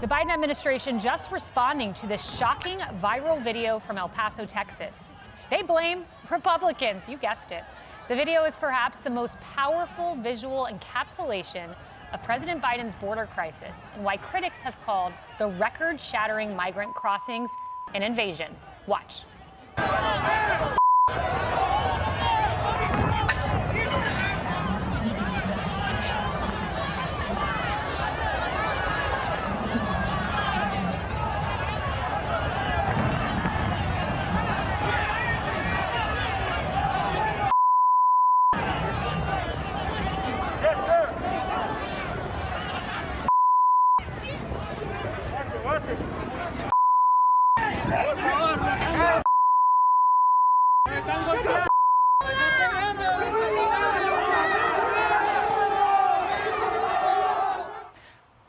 The Biden administration just responding to this shocking viral video from El Paso, Texas. They blame Republicans, you guessed it. The video is perhaps the most powerful visual encapsulation of President Biden's border crisis and why critics have called the record-shattering migrant crossings an invasion. Watch.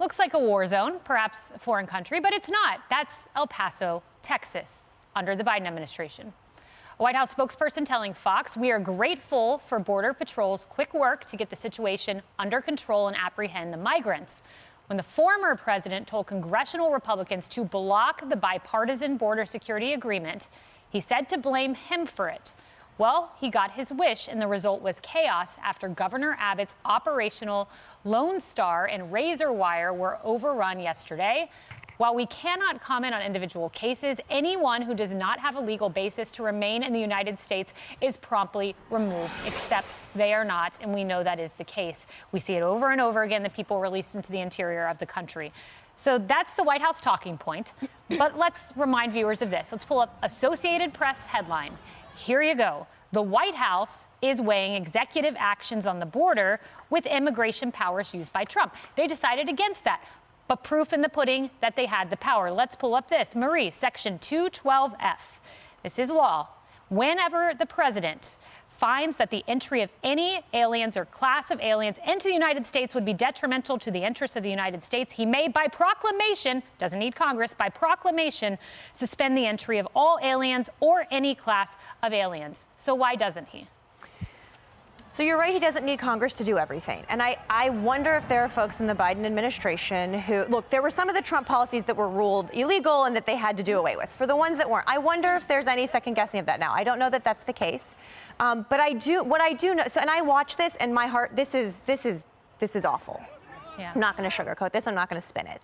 Looks like a war zone, perhaps a foreign country, but it's not. That's El Paso, Texas, under the Biden administration. A White House spokesperson telling Fox, "We are grateful for Border Patrol's quick work to get the situation under control and apprehend the migrants." When the former president told congressional Republicans to block the bipartisan border security agreement, he said to blame him for it. Well, he got his wish, and the result was chaos after Governor Abbott's operational Lone Star and Razor Wire were overrun yesterday. While we cannot comment on individual cases, anyone who does not have a legal basis to remain in the United States is promptly removed, except they are not, and we know that is the case. We see it over and over again, the people released into the interior of the country. So that's the White House talking point. But let's remind viewers of this. Let's pull up Associated Press headline. Here you go. The White House is weighing executive actions on the border with immigration powers used by Trump. They decided against that, but proof in the pudding that they had the power. Let's pull up this. Marie, Section 212F. This is law. Whenever the president finds that the entry of any aliens or class of aliens into the United States would be detrimental to the interests of the United States, he may, by proclamation, doesn't need Congress, by proclamation, suspend the entry of all aliens or any class of aliens. So why doesn't he? So you're right, he doesn't need Congress to do everything. And I wonder if there are folks in the Biden administration who, look, there were some of the Trump policies that were ruled illegal and that they had to do away with. For the ones that weren't, I wonder if there's any second guessing of that now. I don't know that that's the case. But what I do know, so, and I watch this and my heart, this is awful. Yeah. I'm not going to sugarcoat this. I'm not going to spin it.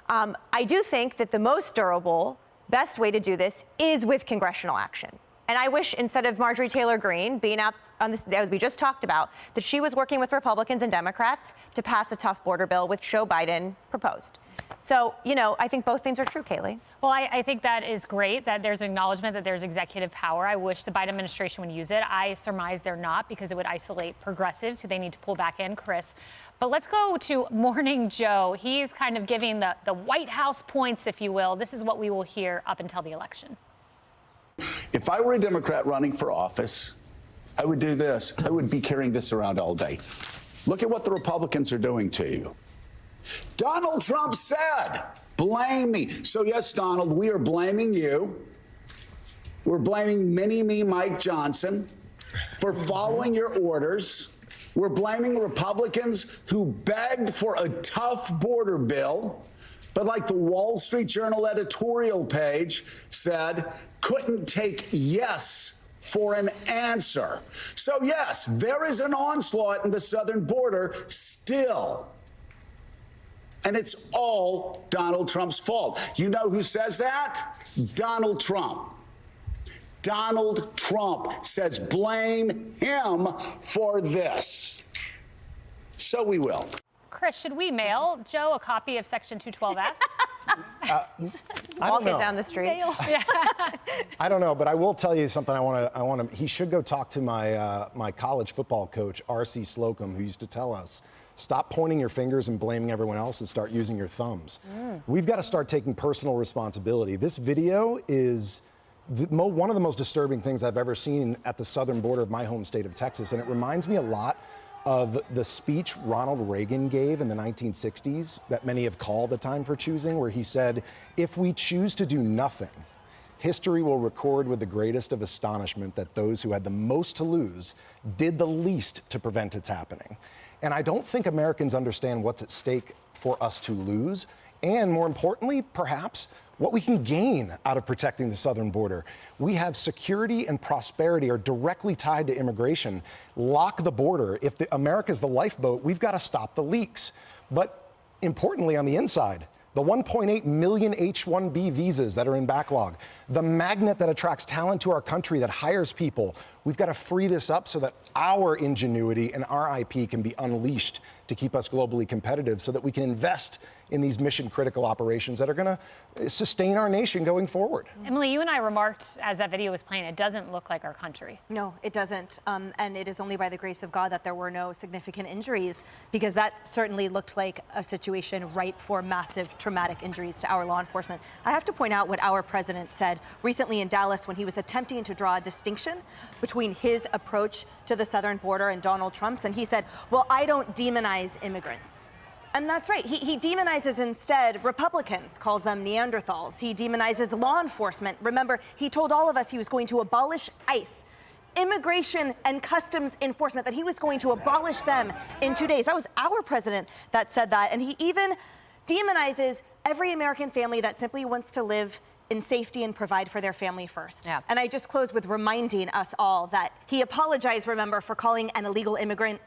I do think that the most durable, best way to do this is with congressional action. And I wish, instead of Marjorie Taylor Greene being out on this, as we just talked about, that she was working with Republicans and Democrats to pass a tough border bill, which Joe Biden proposed. So, you know, I think both things are true, Kayleigh. Well, I think that is great that there's acknowledgement that there's executive power. I wish the Biden administration would use it. I surmise they're not, because it would isolate progressives who they need to pull back in, Chris. But let's go to Morning Joe. He's kind of giving the White House points, if you will. This is what we will hear up until the election. If I were a Democrat running for office, I would do this. I would be carrying this around all day. Look at what the Republicans are doing to you. Donald Trump said, blame me. So yes, Donald, we are blaming you. We're blaming Mini-Me Mike Johnson for following your orders. We're blaming Republicans who begged for a tough border bill, but like the Wall Street Journal editorial page said, couldn't take yes for an answer. So yes, there is an onslaught in the southern border still. And it's all Donald Trump's fault. You know who says that? Donald Trump. Donald Trump says blame him for this. So we will. Chris, should we mail Joe a copy of Section 212F? Walk it down the street. I don't know, but I will tell you something. He should go talk to my college football coach, R.C. Slocum, who used to tell us, stop pointing your fingers and blaming everyone else and start using your thumbs. We've got to start taking personal responsibility. This video is one of the most disturbing things I've ever seen at the southern border of my home state of Texas, and it reminds me a lot of the speech Ronald Reagan gave in the 1960s that many have called the time for choosing, where he said, if we choose to do nothing, history will record with the greatest of astonishment that those who had the most to lose did the least to prevent its happening. And I don't think Americans understand what's at stake for us to lose. and more importantly, perhaps, what we can gain out of protecting the southern border. We have security and prosperity are directly tied to immigration. Lock the border. If America's the lifeboat, we've got to stop the leaks. But importantly, on the inside, the 1.8 million H-1B visas that are in backlog, the magnet that attracts talent to our country that hires people, we've got to free this up so that our ingenuity and our IP can be unleashed to keep us globally competitive so that we can invest in these mission-critical operations that are going to sustain our nation going forward. Emily, you and I remarked as that video was playing, it doesn't look like our country. No, it doesn't. And it is only by the grace of God that there were no significant injuries, because that certainly looked like a situation ripe for massive traumatic injuries to our law enforcement. I have to point out what our president said recently in Dallas when he was attempting to draw a distinction between his approach to the southern border and Donald Trump's. And he said, well, I don't demonize immigrants. And that's right. He demonizes instead Republicans, calls them Neanderthals. He demonizes law enforcement. Remember, he told all of us he was going to abolish ICE, Immigration and Customs Enforcement, that he was going to abolish them in 2 days. That was our president that said that. And he even demonizes every American family that simply wants to live in safety and provide for their family first. Yeah. And I just close with reminding us all that he apologized, remember, for calling an illegal immigrant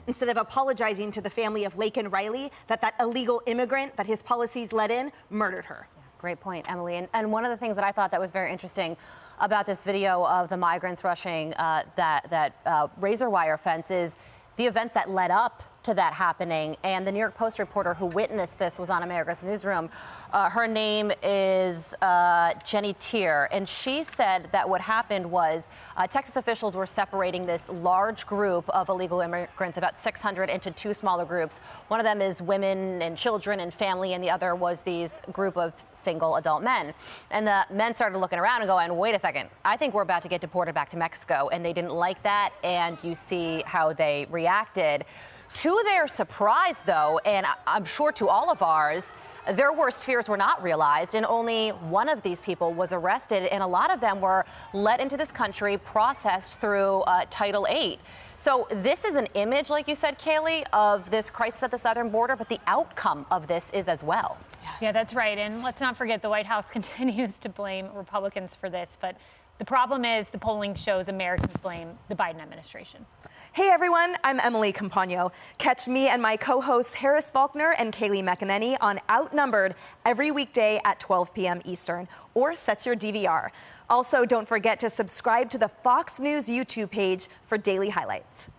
instead of apologizing to the family of Laken Riley that illegal immigrant that his policies let in murdered her. Yeah, great point, Emily. And one of the things that I thought that was very interesting about this video of the migrants rushing that razor wire fence is the events that led up to that happening. And the New York Post reporter who witnessed this was on America's Newsroom. Her name is Jenny Tier, and she said that what happened was Texas officials were separating this large group of illegal immigrants, about 600, into two smaller groups. One of them is women and children and family, and the other was these group of single adult men. And the men started looking around and going, wait a second, I think we're about to get deported back to Mexico. And they didn't like that, and you see how they reacted. To their surprise, though, and I'm sure to all of ours, their worst fears were not realized, and only one of these people was arrested, and a lot of them were let into this country, processed through Title VIII. So this is an image, like you said, Kayleigh, of this crisis at the southern border, but the outcome of this is as well. Yeah, that's right. And let's not forget the White House continues to blame Republicans for this, but the problem is the polling shows Americans blame the Biden administration. Hey everyone, I'm Emily Campagno. Catch me and my co-hosts Harris Faulkner and Kayleigh McEnany on Outnumbered every weekday at 12 p.m. Eastern, or set your DVR. Also, don't forget to subscribe to the Fox News YouTube page for daily highlights.